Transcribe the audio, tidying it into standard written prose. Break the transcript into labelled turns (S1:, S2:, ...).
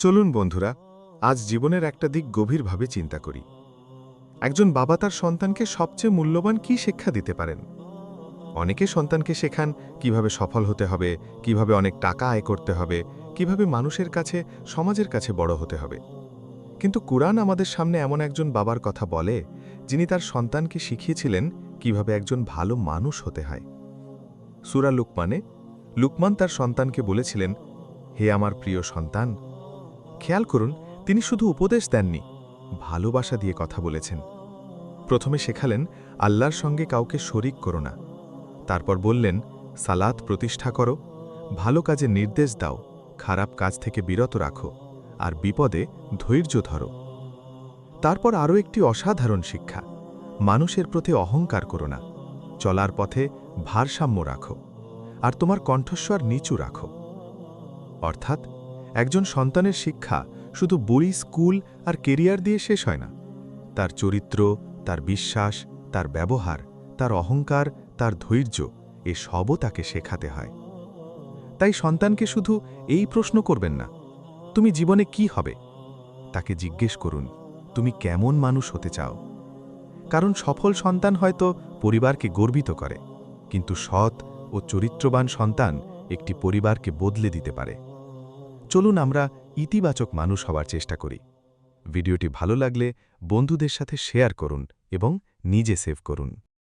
S1: চলুন বন্ধুরা, আজ জীবনের একটা দিক গভীরভাবে চিন্তা করি। একজন বাবা তার সন্তানকে সবচেয়ে মূল্যবান কি শিক্ষা দিতে পারেন? অনেকে সন্তানকে শেখান কিভাবে সফল হতে হবে, কিভাবে অনেক টাকা আয় করতে হবে, কিভাবে মানুষের কাছে, সমাজের কাছে বড় হতে হবে। কিন্তু কুরআন আমাদের সামনে এমন একজন বাবার কথা বলে, যিনি তার সন্তানকে শিখিয়েছিলেন কিভাবে একজন ভালো মানুষ হতে হয়। সূরা লুকমান তার সন্তানকে বলেছিলেন, হে আমার প্রিয় সন্তান। খেয়াল করুন, তিনি শুধু উপদেশ দেননি, ভালোবাসা দিয়ে কথা বলেছেন। প্রথমে শেখালেন আল্লাহর সঙ্গে কাউকে শরিক করো না। তারপর বললেন, সালাত প্রতিষ্ঠা করো, ভালো কাজে নির্দেশ দাও, খারাপ কাজ থেকে বিরত রাখো, আর বিপদে ধৈর্য ধরো। তারপর আরও একটি অসাধারণ শিক্ষা, মানুষের প্রতি অহংকার করো না, চলার পথে ভারসাম্য রাখো, আর তোমার কণ্ঠস্বর নিচু রাখো। অর্থাৎ একজন সন্তানের শিক্ষা শুধু বই, স্কুল আর কেরিয়ার দিয়ে শেষ হয় না। তার চরিত্র, তার বিশ্বাস, তার ব্যবহার, তার অহংকার, তার ধৈর্য, সবও তাকে শেখাতে হয়। তাই সন্তানকে শুধু এই প্রশ্ন করবেন না, তুমি জীবনে কি হবে? তাকে জিজ্ঞেস করুন, তুমি কেমন মানুষ হতে চাও? কারণ সফল সন্তান হয়তো পরিবারকে গর্বিত করে, কিন্তু সৎ ও চরিত্রবান সন্তান একটি পরিবারকে বদলে দিতে পারে। চলুন আমরা ইতিবাচক মানুষ হওয়ার চেষ্টা করি। ভিডিওটি ভালো লাগলে বন্ধুদের সাথে শেয়ার করুন এবং নিজে সেভ করুন।